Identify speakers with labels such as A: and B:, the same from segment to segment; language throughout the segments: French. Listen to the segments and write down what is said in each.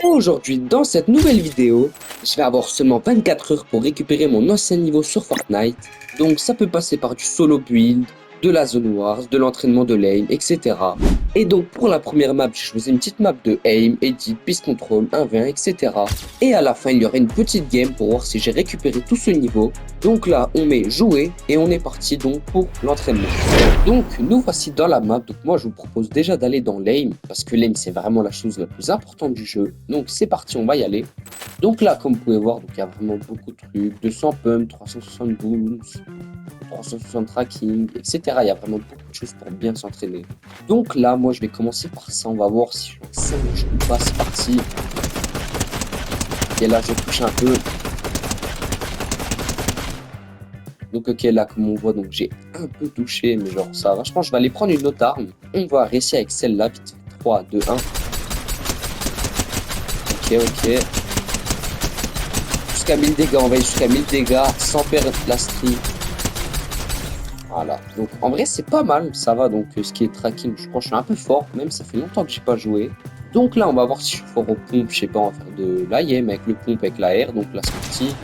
A: Aujourd'hui, dans cette nouvelle vidéo, je vais avoir seulement 24 heures pour récupérer mon ancien niveau sur Fortnite. Donc ça peut passer par du solo build, de la zone wars, de l'entraînement de l'aim, etc. Et donc pour la première map, j'ai choisi une petite map de aim, edit, piste control, 1v1, etc. Et à la fin, il y aura une petite game pour voir si j'ai récupéré tout ce niveau. Donc là, on met jouer et on est parti donc pour l'entraînement. Donc nous voici dans la map. Donc moi je vous propose déjà d'aller dans l'aim parce que l'aim c'est vraiment la chose la plus importante du jeu. Donc c'est parti, on va y aller. Donc là comme vous pouvez voir, donc il y a vraiment beaucoup de trucs, 200 pump, 360 booms, 360 tracking, etc. Il y a vraiment beaucoup de choses pour bien s'entraîner. Donc là moi je vais commencer par ça, on va voir si je suis en ou pas, c'est parti. Et là je touche un peu. Donc ok, là comme on voit, donc j'ai un peu touché, mais genre ça va. Je pense que je vais aller prendre une autre arme. On va réussir avec celle-là, vite. 3, 2, 1. Ok. Jusqu'à 1000 dégâts, on va aller jusqu'à 1000 dégâts sans perdre la streak. Voilà, donc en vrai c'est pas mal, ça va. Donc ce qui est tracking, je crois que je suis un peu fort, même ça fait longtemps que j'ai pas joué. Donc là on va voir si je suis fort au pompe, je sais pas, on va faire de l'AIM avec le pompe, avec la R. Donc là c'est parti.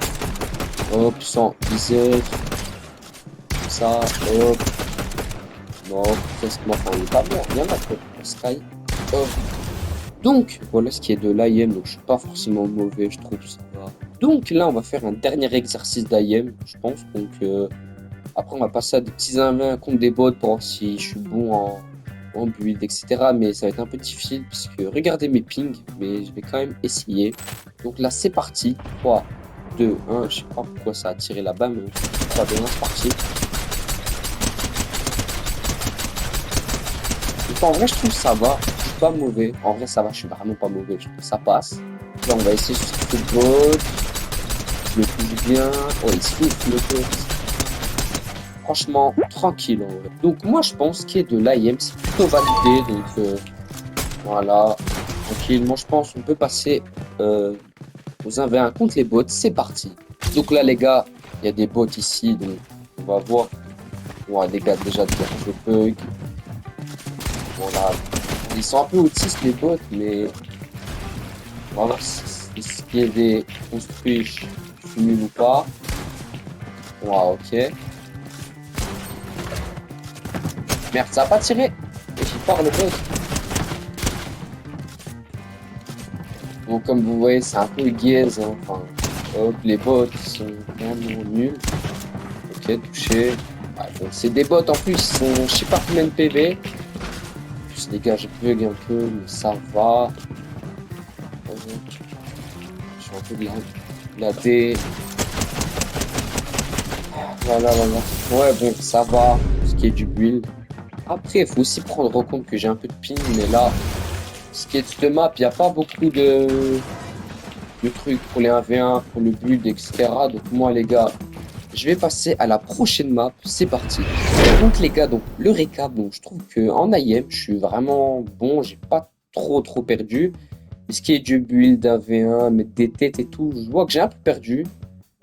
A: Hop, sans viseur. Ça, hop. Non, presque, enfin, il est pas mort, il y en a quoi, Sky. Hop. Donc, voilà ce qui est de l'IM, donc je suis pas forcément mauvais, je trouve, ça va. Donc là, on va faire un dernier exercice d'IM, je pense. Donc, après, on va passer à des petits 1v1 contre des bots pour voir si je suis bon en build, etc. Mais ça va être un peu difficile, puisque regardez mes pings, mais je vais quand même essayer. Donc là, c'est parti. 3, 2, 1, je sais pas pourquoi ça a tiré là-bas, mais 3, 2, 1, c'est parti. En vrai, je trouve ça va. Je suis pas mauvais. En vrai, ça va. Je suis vraiment pas mauvais. Je trouve que ça passe. Là, on va essayer sur ce bot. Je le touche bien. Oh, il souffle le bot. Franchement, tranquille. En vrai. Donc, moi, je pense qu'il y ait de l'IM. C'est plutôt validé. Donc, voilà. Tranquillement, je pense qu'on peut passer aux 1v1 contre les bots. C'est parti. Donc là, les gars, il y a des bots ici. Donc, on va voir. Ouais, des gars déjà de je bug. Voilà. Ils sont un peu autistes les bots, mais on va voir ce qui est des construits, je suis nul ou pas. Ouais, ok. Merde, ça a pas tiré. Et j'y pars le bot. Bon, comme vous voyez, c'est un peu gaze. Hein. Enfin, hop, les bots sont vraiment nuls. Ok, touché. Ouais, donc c'est des bots en plus, ils sont je sais pas combien de PV. En plus, les gars, je bug un peu, mais ça va. Je suis un peu de la D. Voilà. Ouais, bon, ça va, ce qui est du build. Après, il faut aussi prendre en compte que j'ai un peu de ping, mais là, ce qui est de cette map, il n'y a pas beaucoup de trucs pour les 1v1, pour le build, etc. Donc moi, les gars, je vais passer à la prochaine map. C'est parti. Donc les gars, donc le récap, donc je trouve que en IM, je suis vraiment bon. J'ai pas trop perdu. Et ce qui est du build 1v1, mettre des têtes et tout, je vois que j'ai un peu perdu.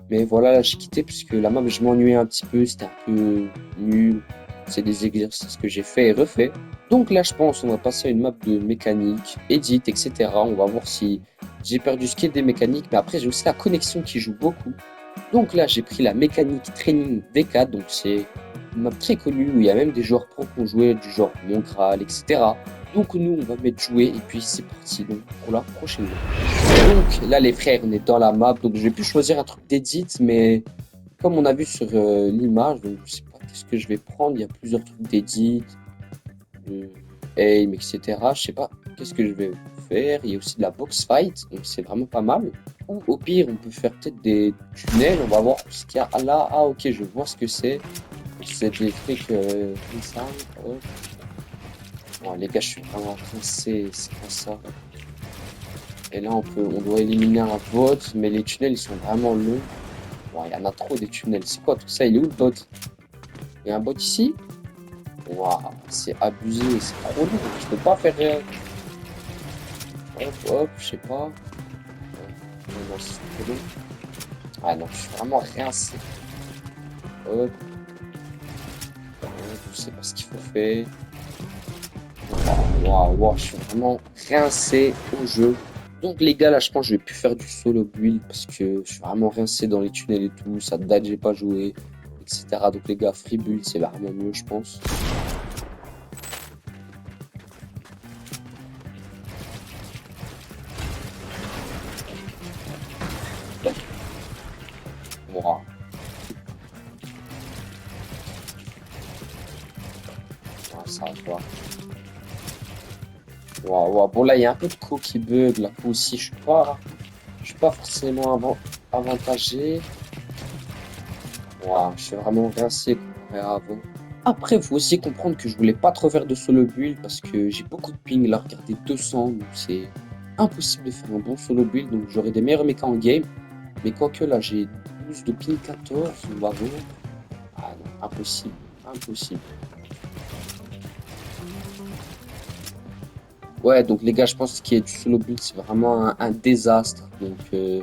A: Mais voilà, j'ai quitté puisque la map, je m'ennuyais un petit peu, c'était un peu nul. C'est des exercices que j'ai fait et refait. Donc là, je pense on va passer à une map de mécanique, edit, etc. On va voir si j'ai perdu ce qui est des mécaniques. Mais après, j'ai aussi la connexion qui joue beaucoup. Donc là, j'ai pris la mécanique training V4. Donc c'est une map très connue où il y a même des joueurs pro qui ont joué, du genre Montral, etc. Donc nous, on va mettre jouer et puis c'est parti donc, pour la prochaine map. Donc là les frères on est dans la map donc j'ai pu choisir un truc d'edit mais comme on a vu sur l'image donc je sais pas qu'est-ce que je vais prendre, il y a plusieurs trucs d'edit, de aim etc. Je sais pas qu'est-ce que je vais faire, il y a aussi de la box fight donc c'est vraiment pas mal. Ou au pire on peut faire peut-être des tunnels, on va voir ce qu'il y a là. Ah ok je vois ce que c'est des trucs comme ça. Hop. Bon, les gars je suis vraiment rincé, c'est pas ça. Et là, on doit éliminer un bot, mais les tunnels, ils sont vraiment longs. Bon, il y en a trop des tunnels. C'est quoi tout ça? Il est où le bot? Il y a un bot ici? Waouh, c'est abusé, c'est trop long. Je peux pas faire rien. Hop, je sais pas. Non, c'est trop long. Ah non, je suis vraiment rincé. Hop. Je sais pas ce qu'il faut faire. Waouh, je suis vraiment rincé au jeu. Donc les gars, là, je pense que je vais plus faire du solo build parce que je suis vraiment rincé dans les tunnels et tout. Ça date, j'ai pas joué, etc. Donc les gars, free build, c'est vraiment mieux, je pense. Voilà. Ah, ça va. Waouh, waouh. Bon, là, il y a un peu de co qui bug. Là, aussi, je suis pas forcément avantagé. Waouh, je suis vraiment rincé comparé à avant. Après, faut aussi comprendre que je voulais pas trop faire de solo build parce que j'ai beaucoup de ping. Là, regardez, 200, donc c'est impossible de faire un bon solo build. Donc, j'aurai des meilleurs mechas en game. Mais quoique, là, j'ai 12 de ping 14, on va voir. Ah non, impossible, impossible. Ouais, donc les gars, je pense que ce qui est du solo build, c'est vraiment un désastre. Donc, je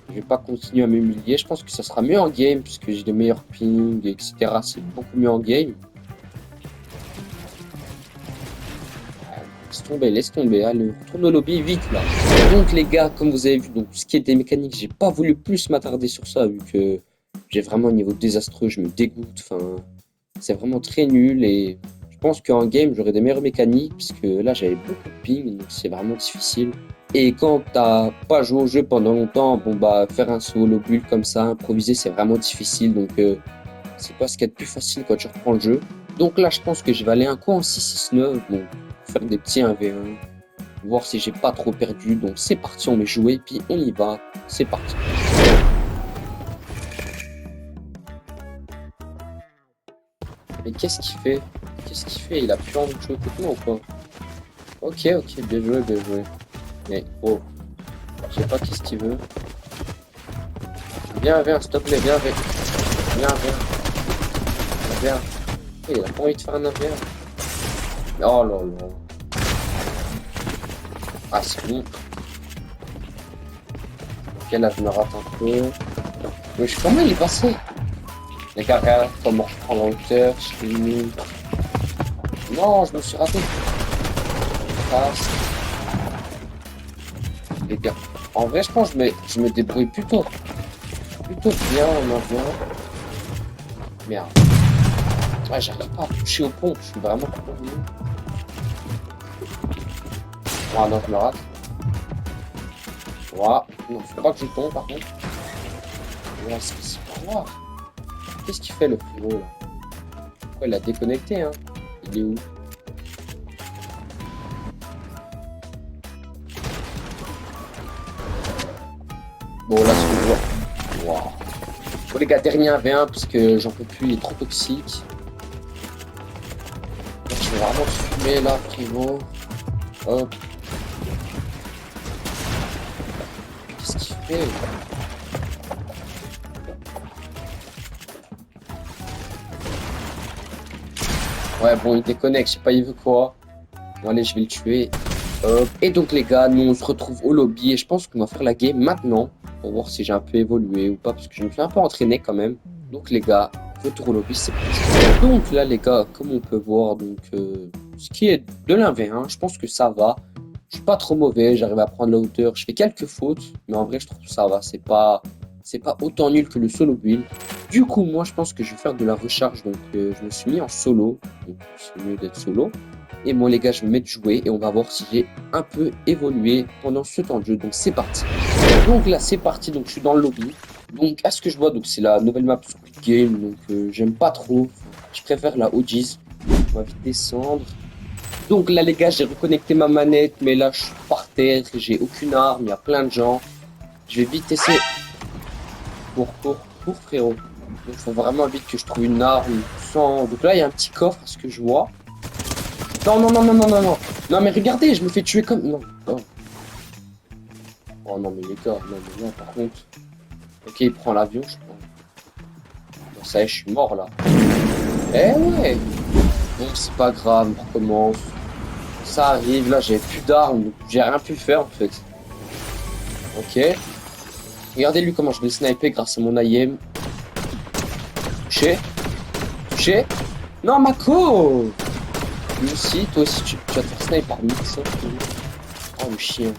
A: vais pas continuer à m'humilier. Je pense que ça sera mieux en game, puisque j'ai des meilleurs pings, etc. C'est beaucoup mieux en game. Laisse tomber. Allez, retourne au lobby vite là. Donc les gars, comme vous avez vu, donc ce qui est des mécaniques, j'ai pas voulu plus m'attarder sur ça, vu que j'ai vraiment un niveau désastreux, je me dégoûte. Enfin, c'est vraiment très nul et je pense qu'en game, j'aurais des meilleures mécaniques, puisque là, j'avais beaucoup de ping, donc c'est vraiment difficile. Et quand t'as pas joué au jeu pendant longtemps, bon bah faire un solo build comme ça, improviser, c'est vraiment difficile. Donc c'est pas ce qu'il y a de plus facile quand tu reprends le jeu. Donc là, je pense que je vais aller un coup en 6-6-9, bon, faire des petits 1v1, voir si j'ai pas trop perdu. Donc c'est parti, on met jouer, puis on y va. C'est parti. Mais qu'est-ce qu'il fait? Qu'est-ce qu'il fait? Il a plus envie de jouer contre moi ou quoi? Ok, ok, bien joué, bien joué. Mais oh, je sais pas qu'est-ce qu'il veut. Viens, viens, s'il te plaît, viens, viens. Viens, viens. Viens. Il a pas envie de faire un 1v1. Oh là là. Ah, c'est bon. Ok, là, je me rate un peu. Mais je sais comment il est passé. Les gars, regarde comment je prends en hauteur. Je suis nul. Non, je me suis raté. Passe. Les gars. En vrai, je pense que je me débrouille plutôt bien en avion. Merde. Ouais, j'arrive pas à toucher au pont. Je suis vraiment pas bon. Oh non, je me rate. Voilà. Non, faut pas que je tombe par contre. Ouais, c'est pas grave. Qu'est-ce qu'il fait le frérot là? Pourquoi il a déconnecté hein? Il est où? Bon là ce que je vois. Wow. Bon les gars, dernier 1v1 parce que j'en peux plus, il est trop toxique. Donc, je vais vraiment fumer là, frérot. Hop. Qu'est-ce qu'il fait? Ouais, bon, il déconnecte, je sais pas, il veut quoi. Bon, allez, je vais le tuer. Hop. Et donc, les gars, nous, on se retrouve au lobby. Et je pense qu'on va faire la game maintenant. Pour voir si j'ai un peu évolué ou pas. Parce que je me suis un peu entraîné quand même. Donc, les gars, retour au lobby, c'est parti. Donc, là, les gars, comme on peut voir, donc, ce qui est de l'1v1, je pense que ça va. Je suis pas trop mauvais, j'arrive à prendre la hauteur. Je fais quelques fautes. Mais en vrai, je trouve que ça va. C'est pas autant nul que le solo build. Du coup, moi, je pense que je vais faire de la recharge. Donc, je me suis mis en solo. Donc, c'est mieux d'être solo. Et moi, les gars, je vais me mettre jouer et on va voir si j'ai un peu évolué pendant ce temps de jeu. Donc, c'est parti. Donc, là, c'est parti. Donc, je suis dans le lobby. Donc, à ce que je vois, donc c'est la nouvelle map Squid Game. Donc, j'aime pas trop. Je préfère la OG's. On va vite descendre. Donc, là, les gars, j'ai reconnecté ma manette. Mais là, je suis par terre. J'ai aucune arme. Il y a plein de gens. Je vais vite essayer. Cours, frérot. Il faut vraiment vite que je trouve une arme sans. Donc là, il y a un petit coffre, à ce que je vois. Non, non, non, non, non, non, non. Non, mais regardez, je me fais tuer comme. Non. Oh, oh non, mais les gars, non, mais non, par contre. Ok, il prend l'avion, je crois. Bon, ça y est, je suis mort là. Eh ouais. Bon, c'est pas grave, on recommence. Ça arrive, là, j'ai plus d'armes, donc j'ai rien pu faire en fait. Ok. Regardez lui comment je vais le sniper grâce à mon IM. Touché. Touché. Non, Mako. Lui aussi, toi aussi, tu vas te faire sniper par Mix. Oh, le chien.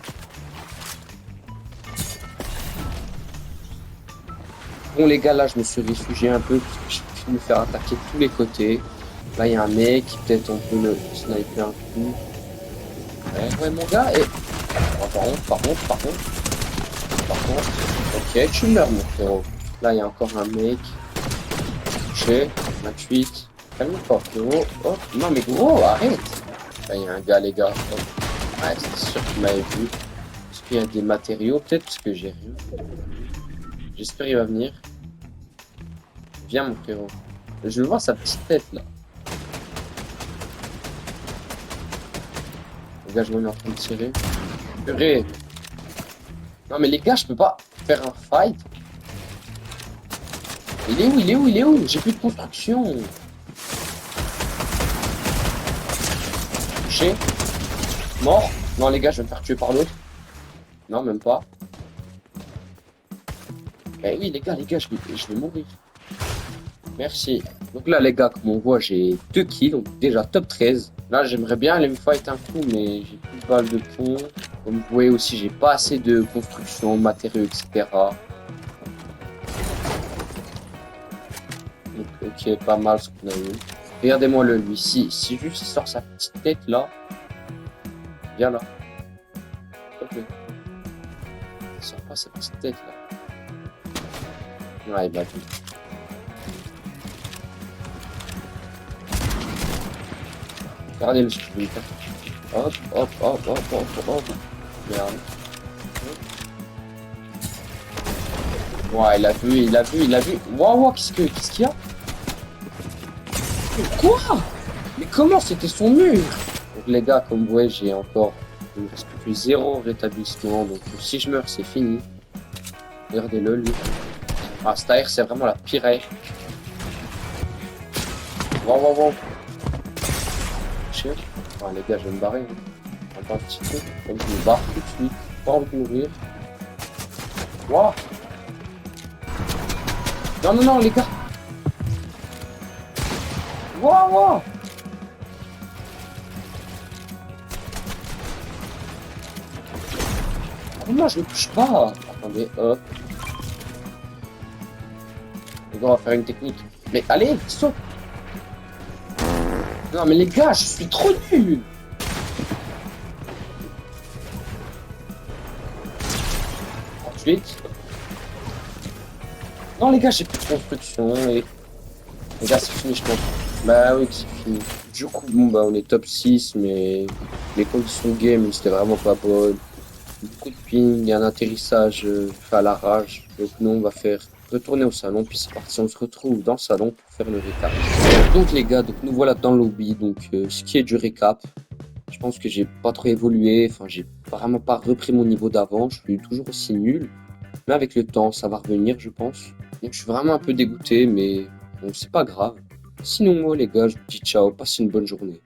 A: Bon les gars, là je me suis réfugié un peu parce que je peux me faire attaquer de tous les côtés. Là il y a un mec, peut-être on peut le sniper un coup. Ouais, ouais mon gars, et... Oh, par contre. Ok, tu meurs mon frérot. Là il y a encore un mec. Touché, 28. Calme-toi frérot. Oh, non mais gros, arrête. Là il y a un gars les gars. Oh. Ouais, c'est sûr qu'il m'avait vu. Est-ce qu'il y a des matériaux? Peut-être parce que j'ai rien. J'espère qu'il va venir. Viens mon frérot. Je vois sa petite tête là. Le gars, je me mets en train de tirer. Purée. Non mais les gars, je peux pas faire un fight. Il est où? Il est où? Il est où? J'ai plus de construction. Touché. Mort. Non les gars, je vais me faire tuer par l'autre. Non, même pas. Eh oui les gars, je vais mourir. Merci. Donc là les gars, comme on voit, j'ai 2 kills, donc déjà top 13. Là j'aimerais bien aller me fight un coup, mais j'ai plus de balles de pont. Comme vous voyez aussi, j'ai pas assez de construction, matériaux, etc. Donc, ok, pas mal ce qu'on a eu. Regardez-moi le lui. Si juste il sort sa petite tête là. Viens là. S'il te plaît. Il sort pas sa petite tête là. Ouais, il m'a vu. Regardez ce que je vais faire. Hop, hop, hop, hop, hop, hop. Merde. Ouais, il a vu. Waouh, qu'est-ce qu'il y a? Quoi? Mais comment c'était son mur? Donc les gars, comme vous voyez, il me reste plus que 0 rétablissement. Donc si je meurs, c'est fini. Regardez-le, lui. Ah, cette AR, c'est vraiment la pire AR. Wow. Ah, les gars, je vais me barrer. Attends un petit peu. Donc je me barre tout de suite. Pas envie de mourir. Wow. Non, les gars. Wow. Comment je ne touche pas? Attendez, hop. Les gars, on va faire une technique. Mais allez, saute. Non, mais les gars, je suis trop nul. Ensuite. Non, les gars, j'ai plus de construction. Et... Les gars, c'est fini, je pense. Bah oui, c'est fini. Du coup, bon, bah, on est top 6, mais les conditions de game, c'était vraiment pas bonnes. Beaucoup de ping, un atterrissage à l'arrache. Donc, nous, on va faire retourner au salon, puis c'est parti. On se retrouve dans le salon pour faire le récap. Donc, les gars, donc nous voilà dans le lobby. Donc, ce qui est du récap, je pense que j'ai pas trop évolué. Enfin, j'ai vraiment pas repris mon niveau d'avant. Je suis toujours aussi nul. Mais avec le temps, ça va revenir, je pense. Donc, je suis vraiment un peu dégoûté, mais bon, c'est pas grave. Sinon, moi, les gars, je vous dis ciao, passez une bonne journée.